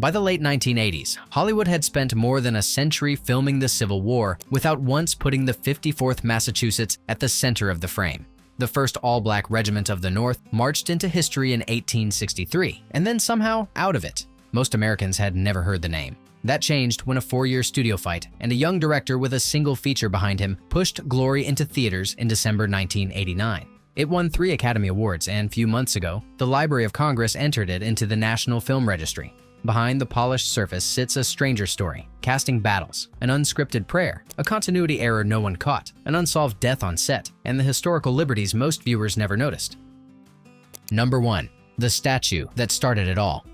By the late 1980s, Hollywood had spent more than a century filming the Civil War without once putting the 54th Massachusetts at the center of the frame. The first all-black regiment of the North marched into history in 1863, and then somehow out of it. Most Americans had never heard the name. That changed when a 4-year studio fight and a young director with a single feature behind him pushed glory into theaters in December 1989. It won 3 Academy Awards, and few months ago, the Library of Congress entered it into the National Film Registry. Behind the polished surface sits a stranger story, casting battles, an unscripted prayer, a continuity error no one caught, an unsolved death on set, and the historical liberties most viewers never noticed. Number 1. The statue that started it all.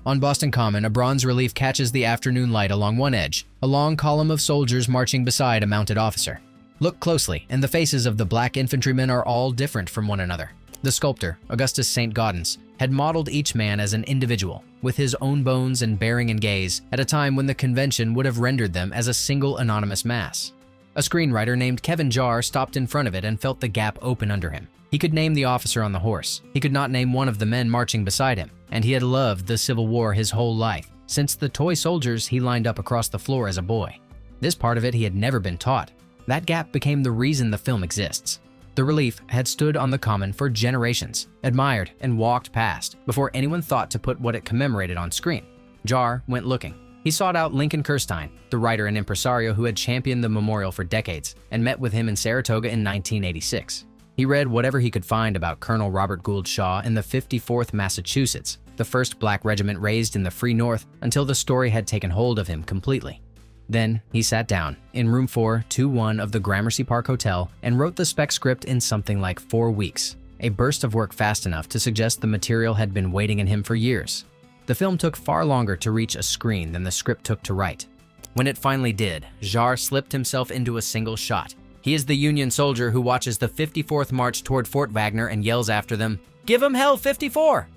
On Boston Common, a bronze relief catches the afternoon light along one edge, a long column of soldiers marching beside a mounted officer. Look closely, and the faces of the black infantrymen are all different from one another. The sculptor, Augustus St. Gaudens, had modeled each man as an individual, with his own bones and bearing and gaze, at a time when the convention would have rendered them as a single anonymous mass. A screenwriter named Kevin Jarre stopped in front of it and felt the gap open under him. He could name the officer on the horse. He could not name one of the men marching beside him, and he had loved the Civil War his whole life, since the toy soldiers he lined up across the floor as a boy. This part of it he had never been taught. That gap became the reason the film exists. The relief had stood on the Common for generations, admired and walked past, before anyone thought to put what it commemorated on screen. Jarre went looking. He sought out Lincoln Kirstein, the writer and impresario who had championed the memorial for decades, and met with him in Saratoga in 1986. He read whatever he could find about Colonel Robert Gould Shaw in the 54th Massachusetts, the first black regiment raised in the free North, until the story had taken hold of him completely. Then he sat down in room 421 of the Gramercy Park Hotel and wrote the spec script in something like 4 weeks, a burst of work fast enough to suggest the material had been waiting in him for years. The film took far longer to reach a screen than the script took to write. When it finally did, Jarre slipped himself into a single shot. He is the Union soldier who watches the 54th march toward Fort Wagner and yells after them, "Give 'em hell, 54!"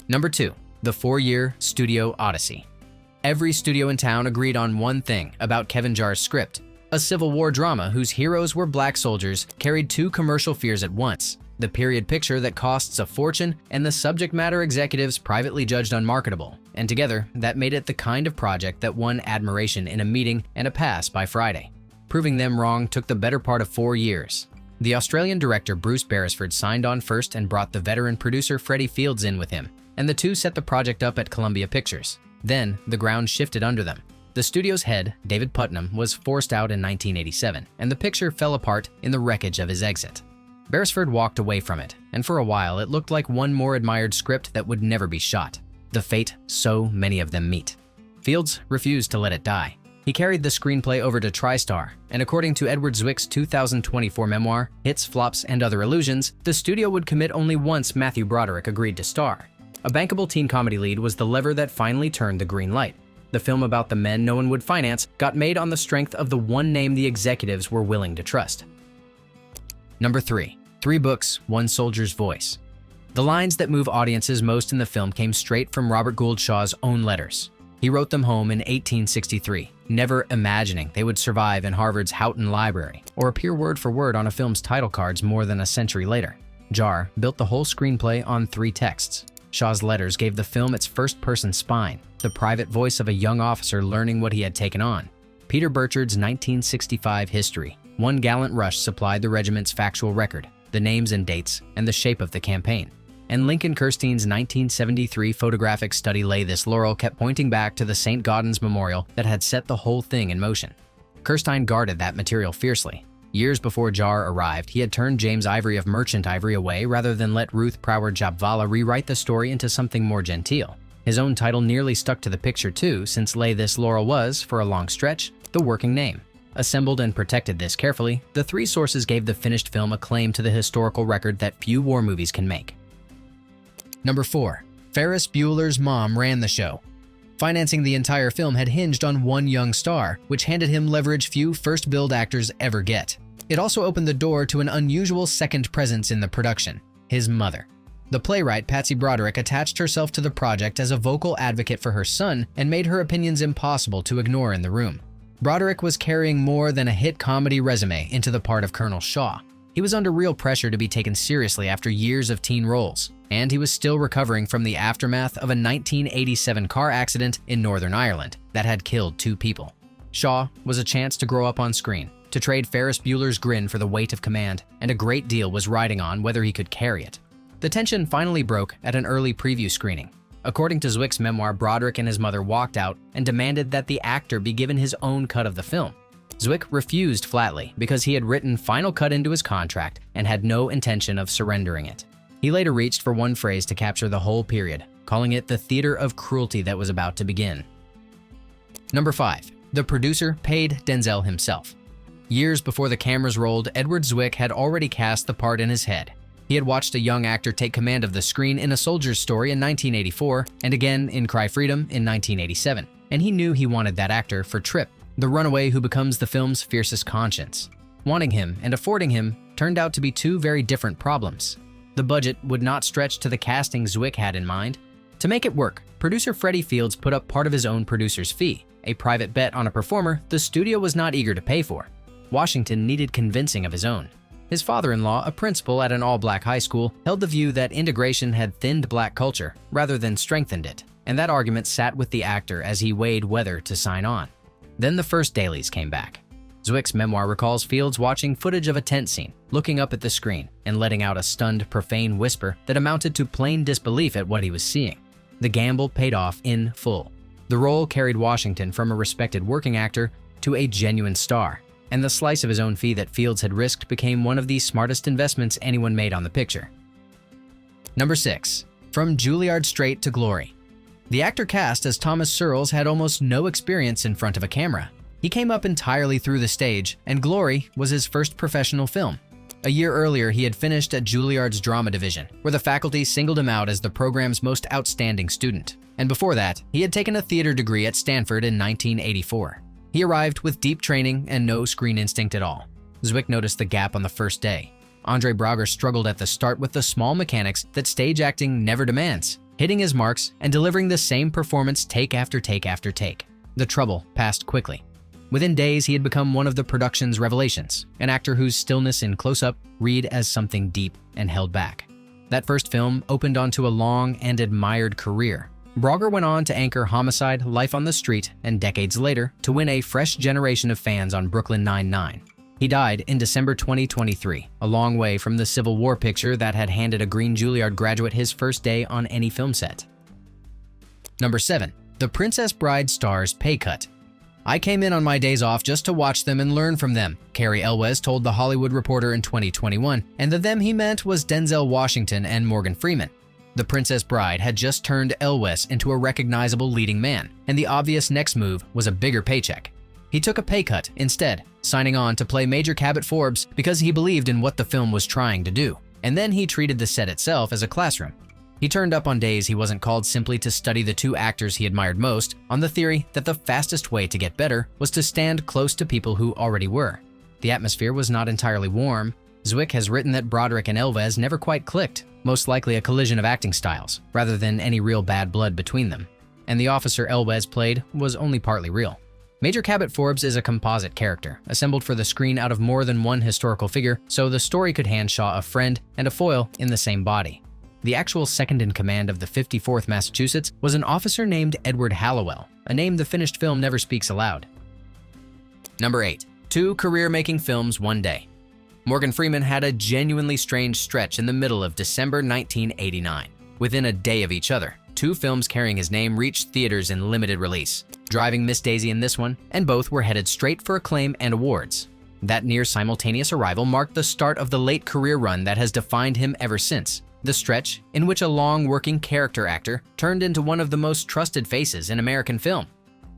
Number 2. The 4-year studio odyssey. Every studio in town agreed on one thing about Kevin Jarre's script: a Civil War drama whose heroes were black soldiers carried 2 commercial fears at once: the period picture that costs a fortune and the subject matter executives privately judged unmarketable, and together that made it the kind of project that won admiration in a meeting and a pass by Friday. Proving them wrong took the better part of 4 years. The Australian director Bruce Beresford signed on first and brought the veteran producer Freddie Fields in with him, and the two set the project up at Columbia Pictures. Then, the ground shifted under them. The studio's head, David Putnam, was forced out in 1987, and the picture fell apart in the wreckage of his exit. Beresford walked away from it, and for a while it looked like one more admired script that would never be shot. The fate so many of them meet. Fields refused to let it die. He carried the screenplay over to TriStar, and according to Edward Zwick's 2024 memoir, Hits, Flops, and Other Illusions, the studio would commit only once Matthew Broderick agreed to star. A bankable teen comedy lead was the lever that finally turned the green light. The film about the men no one would finance got made on the strength of the one name the executives were willing to trust. Number 3. 3 books, one soldier's voice. The lines that move audiences most in the film came straight from Robert Gould Shaw's own letters. He wrote them home in 1863, never imagining they would survive in Harvard's Houghton Library or appear word for word on a film's title cards more than a century later. Jarre built the whole screenplay on 3 texts. Shaw's letters gave the film its first-person spine, the private voice of a young officer learning what he had taken on. Peter Burchard's 1965 history, One Gallant Rush, supplied the regiment's factual record, the names and dates, and the shape of the campaign. And Lincoln Kirstein's 1973 photographic study Lay This Laurel kept pointing back to the St. Gaudens Memorial that had set the whole thing in motion. Kirstein guarded that material fiercely. Years before Jarre arrived, he had turned James Ivory of Merchant Ivory away rather than let Ruth Prower Jabvala rewrite the story into something more genteel. His own title nearly stuck to the picture too, since Lay This Laurel was, for a long stretch, the working name. Assembled and protected this carefully, the 3 sources gave the finished film a claim to the historical record that few war movies can make. Number 4. Ferris Bueller's mom ran the show. Financing the entire film had hinged on one young star, which handed him leverage few first-build actors ever get. It also opened the door to an unusual second presence in the production: his mother. The playwright Patsy Broderick attached herself to the project as a vocal advocate for her son and made her opinions impossible to ignore in the room. Broderick was carrying more than a hit comedy resume into the part of Colonel Shaw. He was under real pressure to be taken seriously after years of teen roles, and he was still recovering from the aftermath of a 1987 car accident in Northern Ireland that had killed 2 people. Shaw was a chance to grow up on screen, to trade Ferris Bueller's grin for the weight of command, and a great deal was riding on whether he could carry it. The tension finally broke at an early preview screening. According to Zwick's memoir, Broderick and his mother walked out and demanded that the actor be given his own cut of the film. Zwick refused flatly because he had written final cut into his contract and had no intention of surrendering it. He later reached for one phrase to capture the whole period, calling it the theater of cruelty that was about to begin. Number 5. The producer paid Denzel himself. Years before the cameras rolled, Edward Zwick had already cast the part in his head. He had watched a young actor take command of the screen in A Soldier's Story in 1984 and again in Cry Freedom in 1987, and he knew he wanted that actor for Trip, the runaway who becomes the film's fiercest conscience. Wanting him and affording him turned out to be 2 very different problems. The budget would not stretch to the casting Zwick had in mind. To make it work, producer Freddie Fields put up part of his own producer's fee, a private bet on a performer the studio was not eager to pay for. Washington needed convincing of his own. His father-in-law, a principal at an all-black high school, held the view that integration had thinned black culture rather than strengthened it, and that argument sat with the actor as he weighed whether to sign on. Then the first dailies came back. Zwick's memoir recalls Fields watching footage of a tent scene, looking up at the screen, and letting out a stunned, profane whisper that amounted to plain disbelief at what he was seeing. The gamble paid off in full. The role carried Washington from a respected working actor to a genuine star, and the slice of his own fee that Fields had risked became one of the smartest investments anyone made on the picture. Number 6. From Juilliard straight to glory. The actor cast as Thomas Searles had almost no experience in front of a camera. He came up entirely through the stage, and Glory was his first professional film. A year earlier, he had finished at Juilliard's drama division, where the faculty singled him out as the program's most outstanding student. And before that, he had taken a theater degree at Stanford in 1984. He arrived with deep training and no screen instinct at all. Zwick noticed the gap on the first day. Andre Braugher struggled at the start with the small mechanics that stage acting never demands, hitting his marks and delivering the same performance take after take after take. The trouble passed quickly. Within days, he had become one of the production's revelations, an actor whose stillness in close-up read as something deep and held back. That first film opened onto a long and admired career. Braugher went on to anchor Homicide, Life on the Street, and decades later, to win a fresh generation of fans on Brooklyn Nine-Nine. He died in December 2023, a long way from the Civil War picture that had handed a Green Juilliard graduate his first day on any film set. Number 7. The Princess Bride star's pay cut. I came in on my days off just to watch them and learn from them, Cary Elwes told The Hollywood Reporter in 2021, and the them he meant was Denzel Washington and Morgan Freeman. The Princess Bride had just turned Elwes into a recognizable leading man, and the obvious next move was a bigger paycheck. He took a pay cut instead, signing on to play Major Cabot Forbes because he believed in what the film was trying to do, and then he treated the set itself as a classroom. He turned up on days he wasn't called simply to study the 2 actors he admired most, on the theory that the fastest way to get better was to stand close to people who already were. The atmosphere was not entirely warm. Zwick has written that Broderick and Elwes never quite clicked, most likely a collision of acting styles, rather than any real bad blood between them. And the officer Elwes played was only partly real. Major Cabot Forbes is a composite character, assembled for the screen out of more than one historical figure, so the story could hand Shaw a friend and a foil in the same body. The actual second-in-command of the 54th Massachusetts was an officer named Edward Hallowell, a name the finished film never speaks aloud. Number 8. 2 career-making films one day. Morgan Freeman had a genuinely strange stretch in the middle of December 1989. Within a day of each other, 2 films carrying his name reached theaters in limited release, Driving Miss Daisy in this one, and both were headed straight for acclaim and awards. That near-simultaneous arrival marked the start of the late career run that has defined him ever since, the stretch in which a long-working character actor turned into one of the most trusted faces in American film.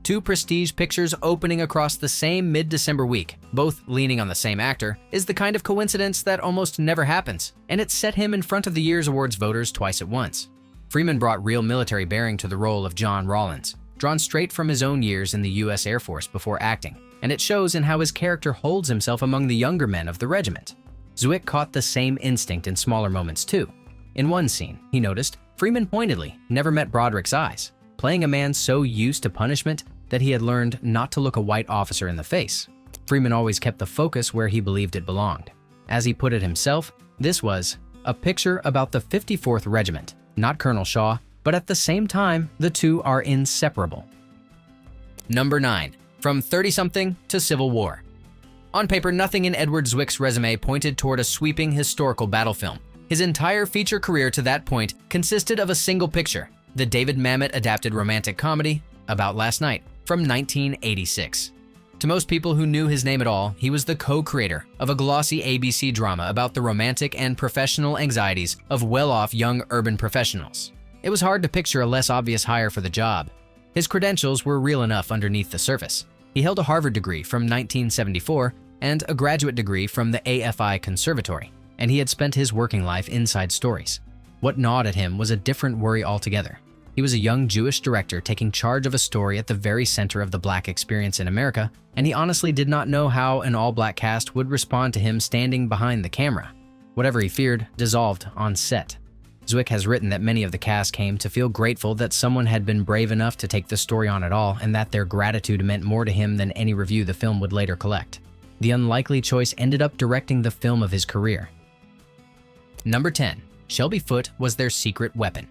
2 prestige pictures opening across the same mid-December week, both leaning on the same actor, is the kind of coincidence that almost never happens, and it set him in front of the year's awards voters twice at once. Freeman brought real military bearing to the role of John Rawlins, drawn straight from his own years in the U.S. Air Force before acting, and it shows in how his character holds himself among the younger men of the regiment. Zwick caught the same instinct in smaller moments too. In one scene, he noticed, Freeman pointedly never met Broderick's eyes, playing a man so used to punishment that he had learned not to look a white officer in the face. Freeman always kept the focus where he believed it belonged. As he put it himself, this was a picture about the 54th Regiment, not Colonel Shaw, but at the same time, the two are inseparable. Number 9. From 30-something to Civil War. On paper, nothing in Edward Zwick's resume pointed toward a sweeping historical battle film. His entire feature career to that point consisted of a single picture, the David Mamet-adapted romantic comedy About Last Night from 1986. To most people who knew his name at all, he was the co-creator of a glossy ABC drama about the romantic and professional anxieties of well-off young urban professionals. It was hard to picture a less obvious hire for the job. His credentials were real enough underneath the surface. He held a Harvard degree from 1974 and a graduate degree from the AFI Conservatory, and he had spent his working life inside stories. What gnawed at him was a different worry altogether. He was a young Jewish director taking charge of a story at the very center of the Black experience in America, and he honestly did not know how an all-Black cast would respond to him standing behind the camera. Whatever he feared dissolved on set. Zwick has written that many of the cast came to feel grateful that someone had been brave enough to take the story on at all, and that their gratitude meant more to him than any review the film would later collect. The unlikely choice ended up directing the film of his career. Number 10. Shelby Foote was their secret weapon.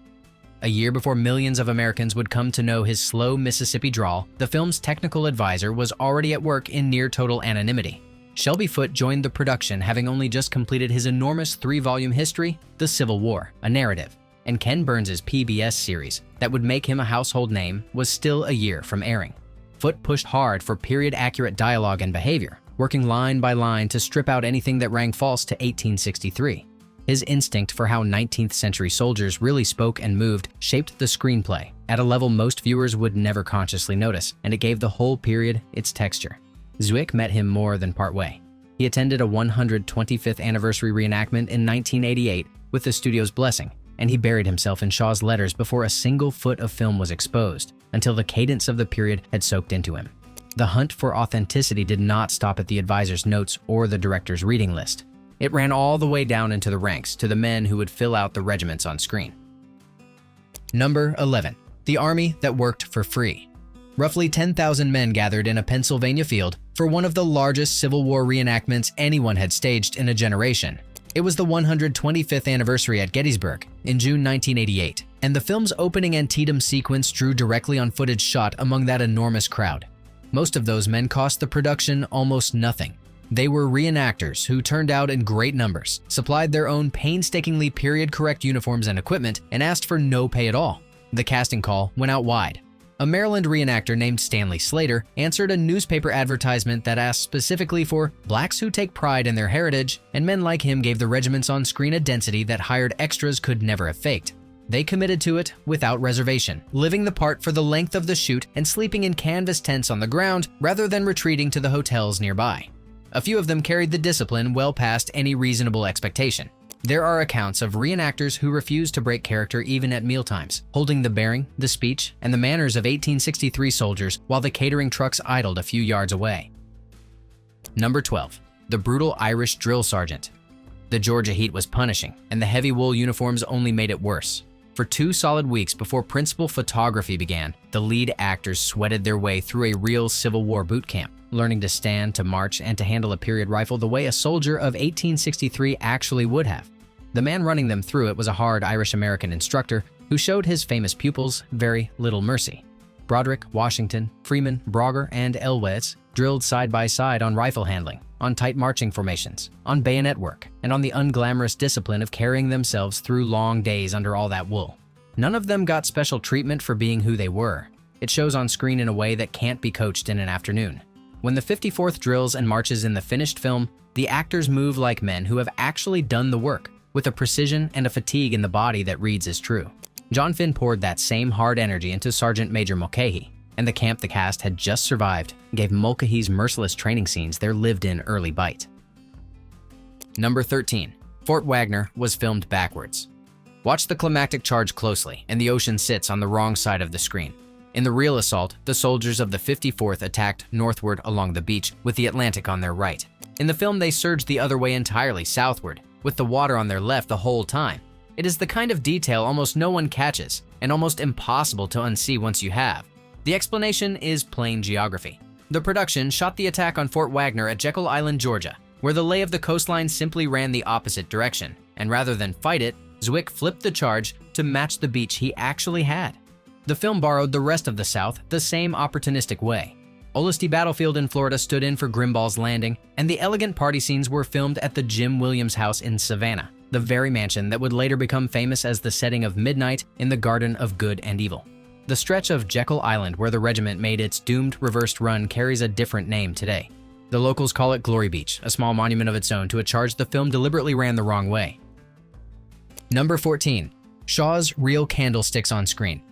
A year before millions of Americans would come to know his slow Mississippi drawl, the film's technical advisor was already at work in near-total anonymity. Shelby Foote joined the production having only just completed his enormous 3-volume history, The Civil War, a narrative, and Ken Burns' PBS series that would make him a household name was still a year from airing. Foote pushed hard for period-accurate dialogue and behavior, working line by line to strip out anything that rang false to 1863. His instinct for how 19th century soldiers really spoke and moved shaped the screenplay at a level most viewers would never consciously notice, and it gave the whole period its texture. Zwick met him more than partway. He attended a 125th anniversary reenactment in 1988 with the studio's blessing, and he buried himself in Shaw's letters before a single foot of film was exposed, until the cadence of the period had soaked into him. The hunt for authenticity did not stop at the advisor's notes or the director's reading list. It ran all the way down into the ranks to the men who would fill out the regiments on screen. Number 11. The Army that worked for free. Roughly 10,000 men gathered in a Pennsylvania field for one of the largest Civil War reenactments anyone had staged in a generation. It was the 125th anniversary at Gettysburg in June 1988, and the film's opening Antietam sequence drew directly on footage shot among that enormous crowd. Most of those men cost the production almost nothing. They were reenactors who turned out in great numbers, supplied their own painstakingly period-correct uniforms and equipment, and asked for no pay at all. The casting call went out wide. A Maryland reenactor named Stanley Slater answered a newspaper advertisement that asked specifically for blacks who take pride in their heritage, and men like him gave the regiments on screen a density that hired extras could never have faked. They committed to it without reservation, living the part for the length of the shoot and sleeping in canvas tents on the ground rather than retreating to the hotels nearby. A few of them carried the discipline well past any reasonable expectation. There are accounts of reenactors who refused to break character even at mealtimes, holding the bearing, the speech, and the manners of 1863 soldiers while the catering trucks idled a few yards away. Number 12. The brutal Irish drill sergeant. The Georgia heat was punishing, and the heavy wool uniforms only made it worse. For 2 solid weeks before principal photography began, the lead actors sweated their way through a real Civil War boot camp, learning to stand, to march, and to handle a period rifle the way a soldier of 1863 actually would have. The man running them through it was a hard Irish-American instructor who showed his famous pupils very little mercy. Broderick, Washington, Freeman, Braugher, and Elwes drilled side by side on rifle handling, on tight marching formations, on bayonet work, and on the unglamorous discipline of carrying themselves through long days under all that wool. None of them got special treatment for being who they were. It shows on screen in a way that can't be coached in an afternoon. When the 54th drills and marches in the finished film, the actors move like men who have actually done the work, with a precision and a fatigue in the body that reads as true. John Finn poured that same hard energy into Sergeant Major Mulcahy, and the camp the cast had just survived gave Mulcahy's merciless training scenes their lived-in early bite. Number 13. Fort Wagner was filmed backwards. Watch the climactic charge closely, and the ocean sits on the wrong side of the screen. In the real assault, the soldiers of the 54th attacked northward along the beach with the Atlantic on their right. In the film, they surged the other way entirely southward, with the water on their left the whole time. It is the kind of detail almost no one catches, and almost impossible to unsee once you have. The explanation is plain geography. The production shot the attack on Fort Wagner at Jekyll Island, Georgia, where the lay of the coastline simply ran the opposite direction, and rather than fight it, Zwick flipped the charge to match the beach he actually had. The film borrowed the rest of the South the same opportunistic way. Olustee Battlefield in Florida stood in for Grimball's Landing, and the elegant party scenes were filmed at the Jim Williams house in Savannah, the very mansion that would later become famous as the setting of Midnight in the Garden of Good and Evil. The stretch of Jekyll Island where the regiment made its doomed reversed run carries a different name today. The locals call it Glory Beach, a small monument of its own to a charge the film deliberately ran the wrong way. Number 14. Shaw's real candlesticks on screen.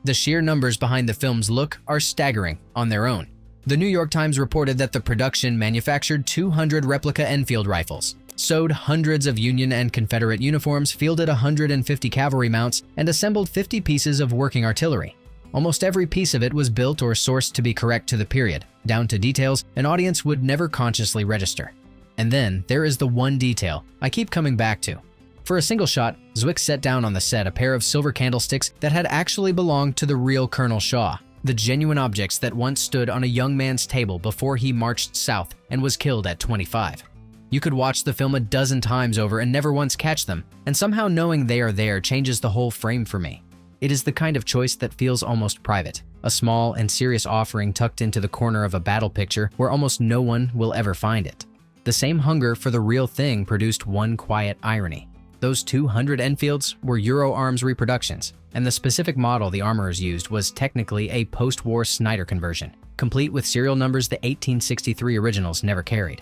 The sheer numbers behind the film's look are staggering on their own. The New York Times reported that the production manufactured 200 replica Enfield rifles, sewed hundreds of Union and Confederate uniforms, fielded 150 cavalry mounts, and assembled 50 pieces of working artillery. Almost every piece of it was built or sourced to be correct to the period, down to details an audience would never consciously register. And then there is the one detail I keep coming back to. For a single shot, Zwick set down on the set a pair of silver candlesticks that had actually belonged to the real Colonel Shaw, the genuine objects that once stood on a young man's table before he marched south and was killed at 25. You could watch the film a dozen times over and never once catch them, and somehow knowing they are there changes the whole frame for me. It is the kind of choice that feels almost private, a small and serious offering tucked into the corner of a battle picture where almost no one will ever find it. The same hunger for the real thing produced one quiet irony. Those 200 Enfields were Euro Arms reproductions, and the specific model the armorers used was technically a post-war Snyder conversion, complete with serial numbers the 1863 originals never carried.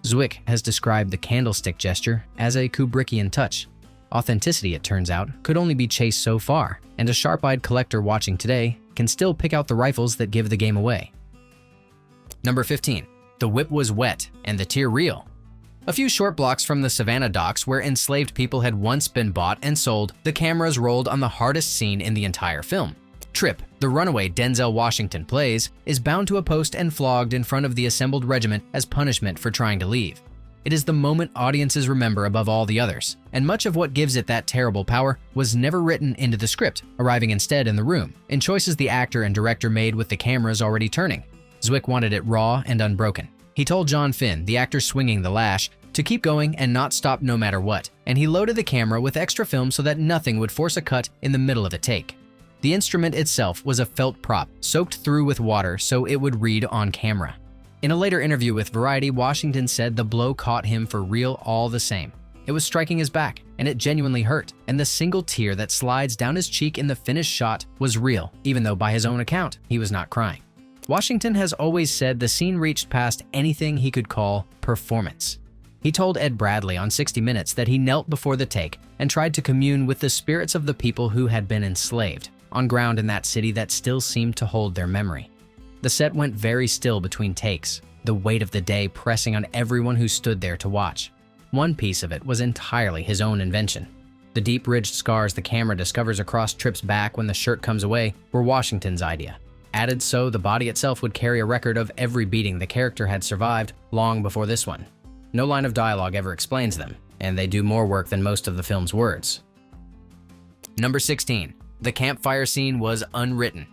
Zwick has described the candlestick gesture as a Kubrickian touch. Authenticity, it turns out, could only be chased so far, and a sharp-eyed collector watching today can still pick out the rifles that give the game away. Number 15. The whip was wet and the tear real. A few short blocks from the Savannah docks where enslaved people had once been bought and sold, the cameras rolled on the hardest scene in the entire film. Trip, the runaway Denzel Washington plays, is bound to a post and flogged in front of the assembled regiment as punishment for trying to leave. It is the moment audiences remember above all the others, and much of what gives it that terrible power was never written into the script, arriving instead in the room, in choices the actor and director made with the cameras already turning. Zwick wanted it raw and unbroken. He told John Finn, the actor swinging the lash, to keep going and not stop no matter what, and he loaded the camera with extra film so that nothing would force a cut in the middle of a take. The instrument itself was a felt prop, soaked through with water so it would read on camera. In a later interview with Variety, Washington said the blow caught him for real all the same. It was striking his back, and it genuinely hurt, and the single tear that slides down his cheek in the finished shot was real, even though by his own account, he was not crying. Washington has always said the scene reached past anything he could call performance. He told Ed Bradley on 60 Minutes that he knelt before the take and tried to commune with the spirits of the people who had been enslaved, on ground in that city that still seemed to hold their memory. The set went very still between takes, the weight of the day pressing on everyone who stood there to watch. One piece of it was entirely his own invention. The deep ridged scars the camera discovers across Tripp's back when the shirt comes away were Washington's idea. Added so the body itself would carry a record of every beating the character had survived long before this one. No line of dialogue ever explains them, and they do more work than most of the film's words. Number 16. The campfire scene was unwritten.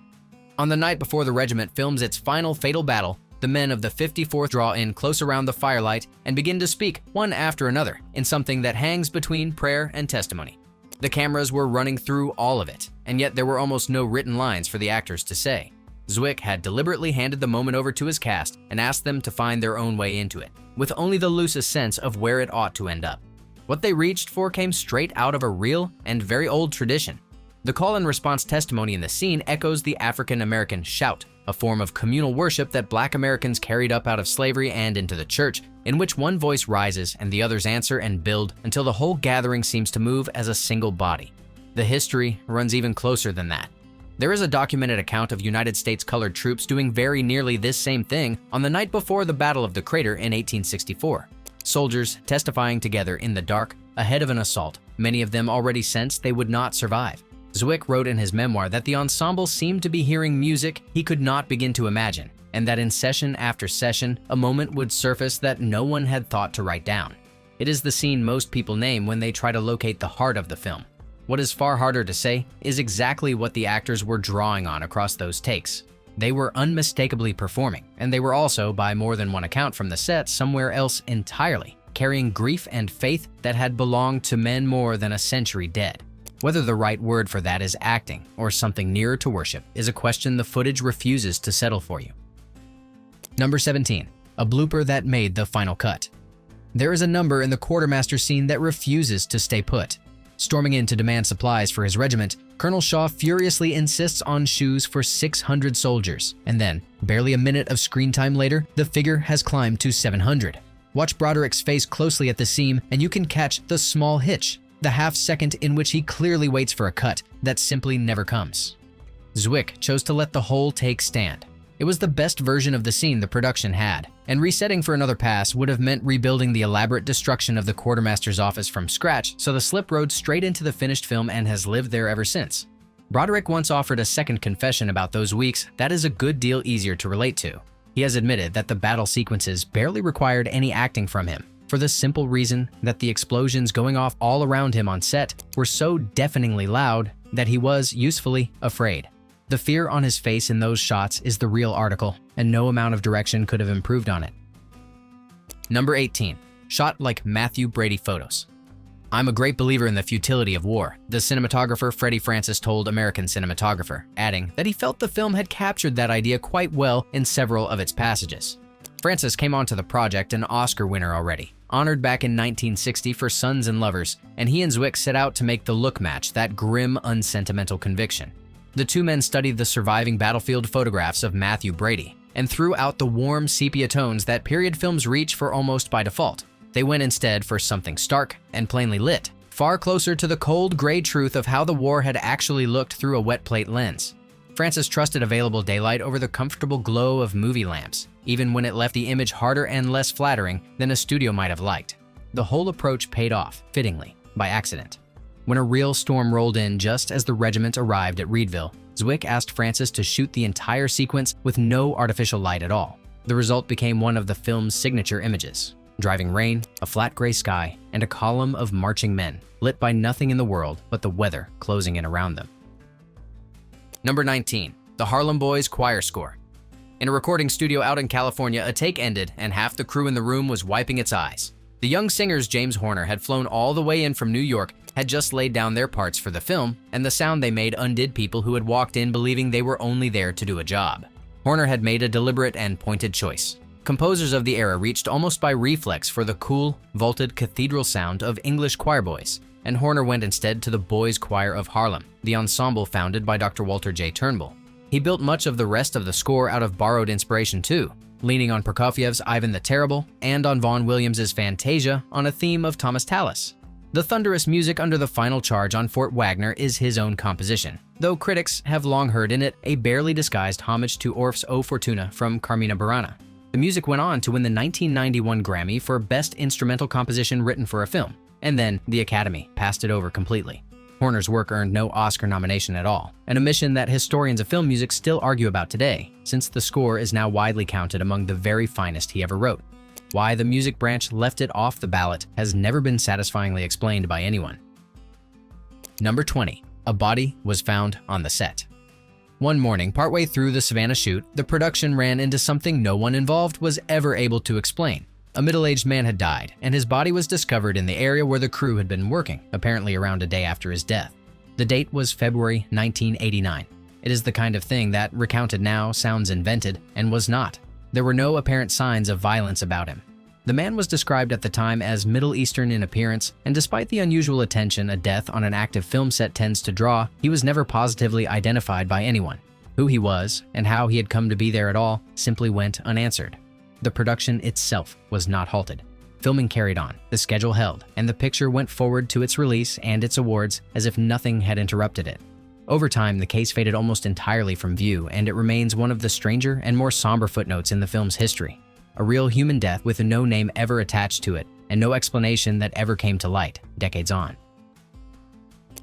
On the night before the regiment films its final fatal battle, the men of the 54th draw in close around the firelight and begin to speak, one after another, in something that hangs between prayer and testimony. The cameras were running through all of it, and yet there were almost no written lines for the actors to say. Zwick had deliberately handed the moment over to his cast and asked them to find their own way into it, with only the loosest sense of where it ought to end up. What they reached for came straight out of a real and very old tradition. The call and response testimony in the scene echoes the African American shout, a form of communal worship that Black Americans carried up out of slavery and into the church, in which one voice rises and the others answer and build until the whole gathering seems to move as a single body. The history runs even closer than that. There is a documented account of United States colored troops doing very nearly this same thing on the night before the Battle of the Crater in 1864. Soldiers testifying together in the dark ahead of an assault, many of them already sensed they would not survive. Zwick wrote in his memoir that the ensemble seemed to be hearing music he could not begin to imagine, and that in session after session, a moment would surface that no one had thought to write down. It is the scene most people name when they try to locate the heart of the film. What is far harder to say is exactly what the actors were drawing on across those takes. They were unmistakably performing, and they were also, by more than one account from the set, somewhere else entirely, carrying grief and faith that had belonged to men more than a century dead. Whether the right word for that is acting or something nearer to worship is a question the footage refuses to settle for you. Number 17. A blooper that made the final cut. There is a number in the quartermaster scene that refuses to stay put. Storming in to demand supplies for his regiment, Colonel Shaw furiously insists on shoes for 600 soldiers, and then, barely a minute of screen time later, the figure has climbed to 700. Watch Broderick's face closely at the seam and you can catch the small hitch, the half second in which he clearly waits for a cut that simply never comes. Zwick chose to let the whole take stand. It was the best version of the scene the production had, and resetting for another pass would have meant rebuilding the elaborate destruction of the quartermaster's office from scratch, so the slip rode straight into the finished film and has lived there ever since. Broderick once offered a second confession about those weeks that is a good deal easier to relate to. He has admitted that the battle sequences barely required any acting from him, for the simple reason that the explosions going off all around him on set were so deafeningly loud that he was, usefully, afraid. The fear on his face in those shots is the real article, and no amount of direction could have improved on it. Number 18. Shot like Matthew Brady photos. I'm a great believer in the futility of war, the cinematographer Freddie Francis told American Cinematographer, adding that he felt the film had captured that idea quite well in several of its passages. Francis came onto the project an Oscar winner already, honored back in 1960 for Sons and Lovers, and he and Zwick set out to make the look match that grim, unsentimental conviction. The two men studied the surviving battlefield photographs of Matthew Brady and threw out the warm sepia tones that period films reach for almost by default. They went instead for something stark and plainly lit, far closer to the cold gray truth of how the war had actually looked through a wet plate lens. Francis trusted available daylight over the comfortable glow of movie lamps, even when it left the image harder and less flattering than a studio might have liked. The whole approach paid off, fittingly, by accident. When a real storm rolled in just as the regiment arrived at Reedville, Zwick asked Francis to shoot the entire sequence with no artificial light at all. The result became one of the film's signature images: driving rain, a flat gray sky, and a column of marching men, lit by nothing in the world but the weather closing in around them. Number 19. The Harlem Boys choir score. In a recording studio out in California, a take ended and half the crew in the room was wiping its eyes. The young singers James Horner had flown all the way in from New York, had just laid down their parts for the film, and the sound they made undid people who had walked in believing they were only there to do a job. Horner had made a deliberate and pointed choice. Composers of the era reached almost by reflex for the cool, vaulted cathedral sound of English choir boys, and Horner went instead to the Boys Choir of Harlem, the ensemble founded by Dr. Walter J. Turnbull. He built much of the rest of the score out of borrowed inspiration too, leaning on Prokofiev's Ivan the Terrible and on Vaughan Williams's Fantasia on a theme of Thomas Tallis. The thunderous music under the final charge on Fort Wagner is his own composition, though critics have long heard in it a barely disguised homage to Orff's O Fortuna from Carmina Burana. The music went on to win the 1991 Grammy for Best Instrumental Composition Written for a Film, and then the Academy passed it over completely. Horner's work earned no Oscar nomination at all, an omission that historians of film music still argue about today, since the score is now widely counted among the very finest he ever wrote. Why the music branch left it off the ballot has never been satisfyingly explained by anyone. Number 20. A body was found on the set. One morning, partway through the Savannah shoot, the production ran into something no one involved was ever able to explain. A middle-aged man had died, and his body was discovered in the area where the crew had been working, apparently around a day after his death. The date was February 1989. It is the kind of thing that, recounted now, sounds invented, and was not. There were no apparent signs of violence about him. The man was described at the time as Middle Eastern in appearance, and despite the unusual attention a death on an active film set tends to draw, he was never positively identified by anyone. Who he was, and how he had come to be there at all, simply went unanswered. The production itself was not halted. Filming carried on, the schedule held, and the picture went forward to its release and its awards as if nothing had interrupted it. Over time, the case faded almost entirely from view, and it remains one of the stranger and more somber footnotes in the film's history. A real human death with no name ever attached to it, and no explanation that ever came to light, decades on.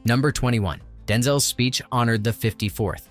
Number 21. Denzel's speech honored the 54th.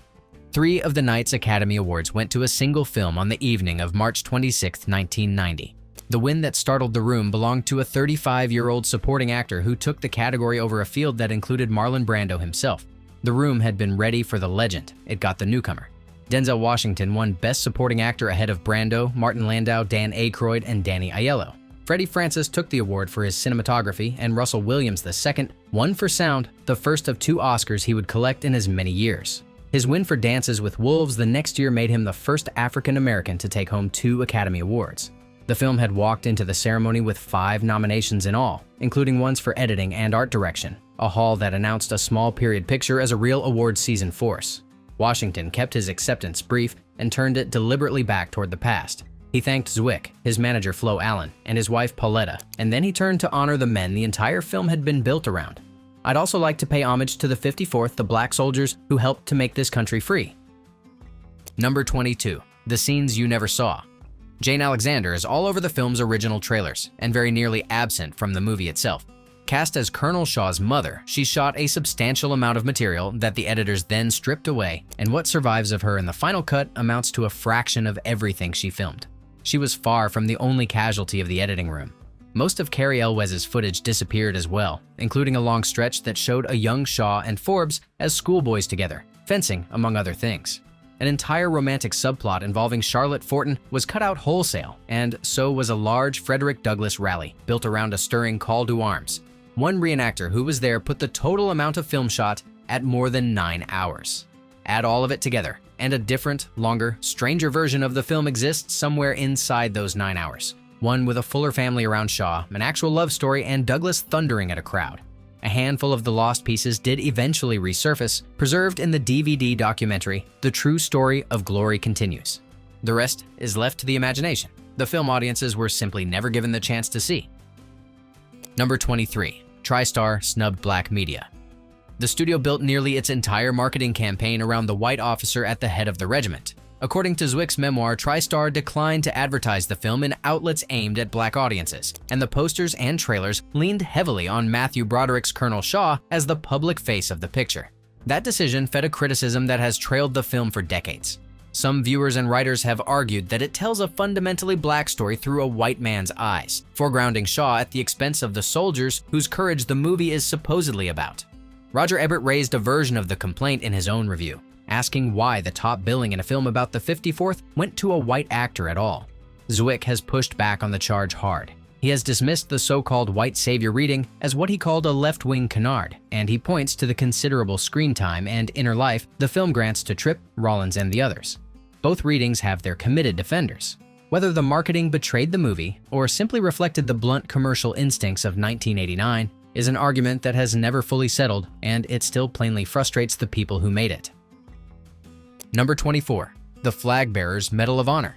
3 of the night's Academy Awards went to a single film on the evening of March 26, 1990. The win that startled the room belonged to a 35-year-old supporting actor who took the category over a field that included Marlon Brando himself. The room had been ready for the legend. It got the newcomer. Denzel Washington won Best Supporting Actor ahead of Brando, Martin Landau, Dan Aykroyd, and Danny Aiello. Freddie Francis took the award for his cinematography, and Russell Williams II won for sound, the first of 2 Oscars he would collect in as many years. His win for Dances with Wolves the next year made him the first African American to take home 2 Academy Awards. The film had walked into the ceremony with 5 nominations in all, including ones for editing and art direction, a hall that announced a small period picture as a real award season force. Washington kept his acceptance brief and turned it deliberately back toward the past. He thanked Zwick, his manager Flo Allen, and his wife Pauletta, and then he turned to honor the men the entire film had been built around. I'd also like to pay homage to the 54th, the black soldiers who helped to make this country free. Number 22. The Scenes You Never Saw. Jane Alexander is all over the film's original trailers, and very nearly absent from the movie itself. Cast as Colonel Shaw's mother, she shot a substantial amount of material that the editors then stripped away, and what survives of her in the final cut amounts to a fraction of everything she filmed. She was far from the only casualty of the editing room. Most of Cary Elwes's footage disappeared as well, including a long stretch that showed a young Shaw and Forbes as schoolboys together, fencing, among other things. An entire romantic subplot involving Charlotte Fortin was cut out wholesale, and so was a large Frederick Douglass rally built around a stirring call to arms. One reenactor who was there put the total amount of film shot at more than 9 hours. Add all of it together, and a different, longer, stranger version of the film exists somewhere inside those 9 hours. One with a fuller family around Shaw, an actual love story, and Douglas thundering at a crowd. A handful of the lost pieces did eventually resurface, preserved in the DVD documentary, The True Story of Glory Continues. The rest is left to the imagination. The film audiences were simply never given the chance to see. Number 23. TriStar snubbed black media. The studio built nearly its entire marketing campaign around the white officer at the head of the regiment. According to Zwick's memoir, TriStar declined to advertise the film in outlets aimed at black audiences, and the posters and trailers leaned heavily on Matthew Broderick's Colonel Shaw as the public face of the picture. That decision fed a criticism that has trailed the film for decades. Some viewers and writers have argued that it tells a fundamentally black story through a white man's eyes, foregrounding Shaw at the expense of the soldiers whose courage the movie is supposedly about. Roger Ebert raised a version of the complaint in his own review, asking why the top billing in a film about the 54th went to a white actor at all. Zwick has pushed back on the charge hard. He has dismissed the so-called white savior reading as what he called a left-wing canard, and he points to the considerable screen time and inner life the film grants to Tripp, Rollins, and the others. Both readings have their committed defenders. Whether the marketing betrayed the movie or simply reflected the blunt commercial instincts of 1989 is an argument that has never fully settled, and it still plainly frustrates the people who made it. Number 24. The Flag Bearer's Medal of Honor.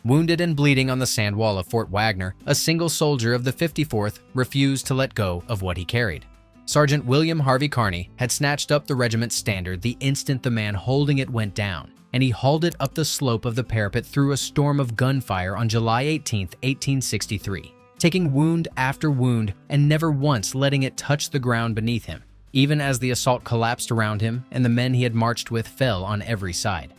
Wounded and bleeding on the sand wall of Fort Wagner, a single soldier of the 54th refused to let go of what he carried. Sergeant William Harvey Carney had snatched up the regiment's standard the instant the man holding it went down, and he hauled it up the slope of the parapet through a storm of gunfire on July 18, 1863, taking wound after wound and never once letting it touch the ground beneath him, even as the assault collapsed around him and the men he had marched with fell on every side.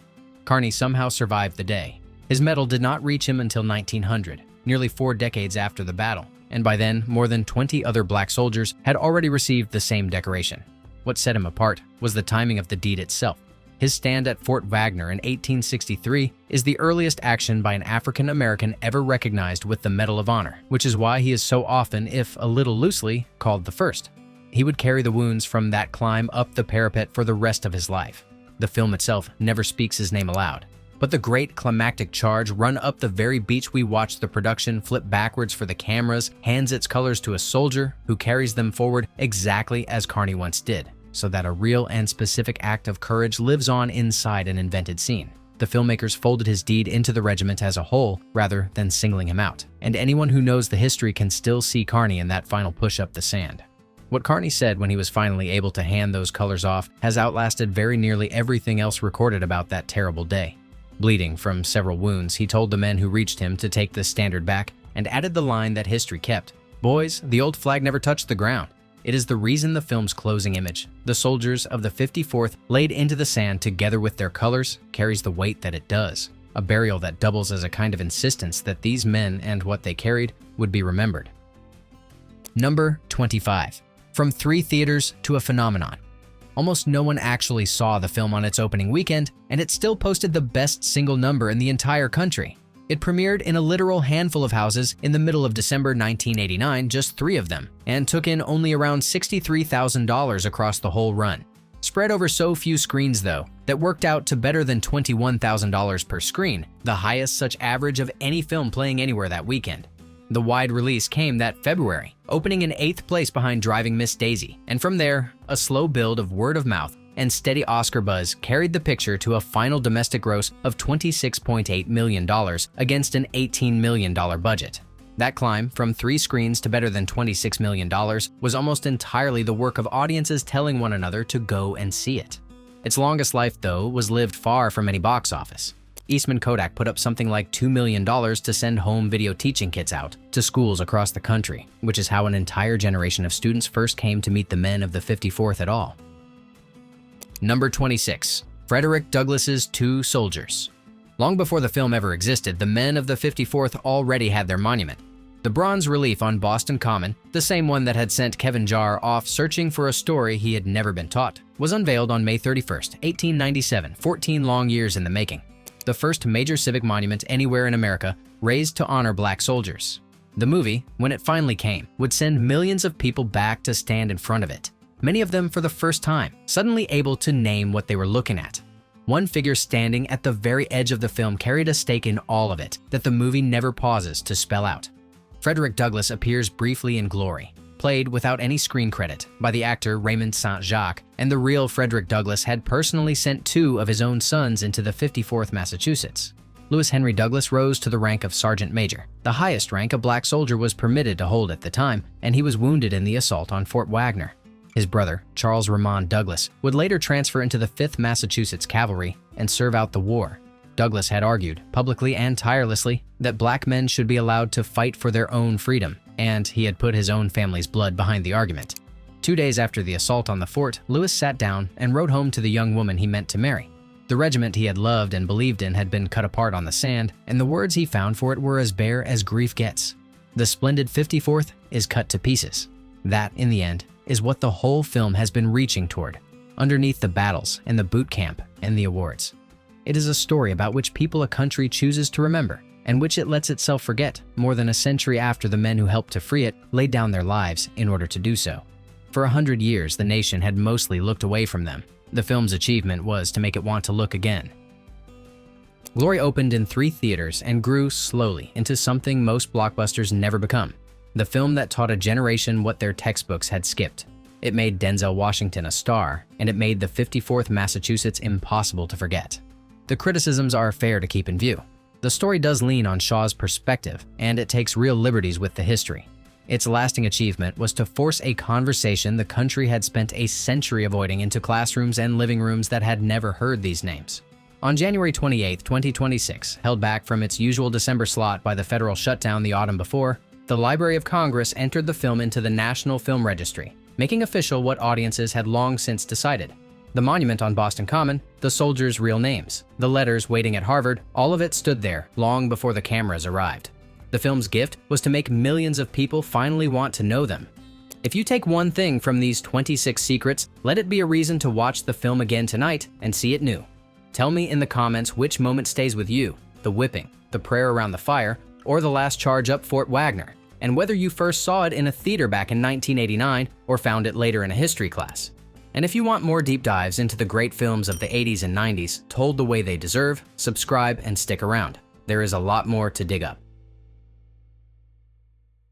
Carney somehow survived the day. His medal did not reach him until 1900, nearly 4 decades after the battle, and by then, more than 20 other black soldiers had already received the same decoration. What set him apart was the timing of the deed itself. His stand at Fort Wagner in 1863 is the earliest action by an African American ever recognized with the Medal of Honor, which is why he is so often, if a little loosely, called the first. He would carry the wounds from that climb up the parapet for the rest of his life. The film itself never speaks his name aloud, but the great climactic charge run up the very beach we watch the production flip backwards for the cameras hands its colors to a soldier who carries them forward exactly as Carney once did, so that a real and specific act of courage lives on inside an invented scene. The filmmakers folded his deed into the regiment as a whole rather than singling him out, and anyone who knows the history can still see Carney in that final push up the sand. What Carney said when he was finally able to hand those colors off has outlasted very nearly everything else recorded about that terrible day. Bleeding from several wounds, he told the men who reached him to take the standard back and added the line that history kept. "Boys, the old flag never touched the ground." It is the reason the film's closing image, the soldiers of the 54th laid into the sand together with their colors, carries the weight that it does. A burial that doubles as a kind of insistence that these men and what they carried would be remembered. Number 25. From 3 theaters to a phenomenon. Almost no one actually saw the film on its opening weekend, and it still posted the best single number in the entire country. It premiered in a literal handful of houses in the middle of December 1989, just 3 of them, and took in only around $63,000 across the whole run. Spread over so few screens, though, that worked out to better than $21,000 per screen, the highest such average of any film playing anywhere that weekend. The wide release came that February, opening in 8th place behind Driving Miss Daisy, and from there, a slow build of word of mouth and steady Oscar buzz carried the picture to a final domestic gross of $26.8 million against an $18 million budget. That climb from 3 screens to better than $26 million was almost entirely the work of audiences telling one another to go and see it. Its longest life, though, was lived far from any box office. Eastman Kodak put up something like $2 million to send home video teaching kits out to schools across the country, which is how an entire generation of students first came to meet the men of the 54th at all. Number 26. Frederick Douglass's 2 Soldiers. Long before the film ever existed, the men of the 54th already had their monument. The bronze relief on Boston Common, the same one that had sent Kevin Jarre off searching for a story he had never been taught, was unveiled on May 31st, 1897, 14 long years in the making. The first major civic monument anywhere in America raised to honor black soldiers. The movie, when it finally came, would send millions of people back to stand in front of it, many of them for the first time, suddenly able to name what they were looking at. One figure standing at the very edge of the film carried a stake in all of it that the movie never pauses to spell out. Frederick Douglass appears briefly in glory, played without any screen credit by the actor Raymond St. Jacques, and the real Frederick Douglass had personally sent 2 of his own sons into the 54th Massachusetts. Lewis Henry Douglass rose to the rank of Sergeant Major, the highest rank a black soldier was permitted to hold at the time, and he was wounded in the assault on Fort Wagner. His brother, Charles Ramon Douglass, would later transfer into the 5th Massachusetts Cavalry and serve out the war. Douglass had argued, publicly and tirelessly, that black men should be allowed to fight for their own freedom, and he had put his own family's blood behind the argument. 2 days after the assault on the fort, Lewis sat down and wrote home to the young woman he meant to marry. The regiment he had loved and believed in had been cut apart on the sand, and the words he found for it were as bare as grief gets. The splendid 54th is cut to pieces. That, in the end, is what the whole film has been reaching toward, underneath the battles and the boot camp and the awards. It is a story about which people a country chooses to remember, and which it lets itself forget more than a century after the men who helped to free it laid down their lives in order to do so. For 100 years, the nation had mostly looked away from them. The film's achievement was to make it want to look again. Glory opened in 3 theaters and grew slowly into something most blockbusters never become. The film that taught a generation what their textbooks had skipped. It made Denzel Washington a star, and it made the 54th Massachusetts impossible to forget. The criticisms are fair to keep in view. The story does lean on Shaw's perspective, and it takes real liberties with the history. Its lasting achievement was to force a conversation the country had spent a century avoiding into classrooms and living rooms that had never heard these names. On January 28, 2026, held back from its usual December slot by the federal shutdown the autumn before, the Library of Congress entered the film into the National Film Registry, making official what audiences had long since decided. The monument on Boston Common, the soldiers' real names, the letters waiting at Harvard, all of it stood there long before the cameras arrived. The film's gift was to make millions of people finally want to know them. If you take one thing from these 26 secrets, let it be a reason to watch the film again tonight and see it new. Tell me in the comments which moment stays with you, the whipping, the prayer around the fire, or the last charge up Fort Wagner, and whether you first saw it in a theater back in 1989 or found it later in a history class. And if you want more deep dives into the great films of the 80s and 90s told the way they deserve, subscribe and stick around. There is a lot more to dig up.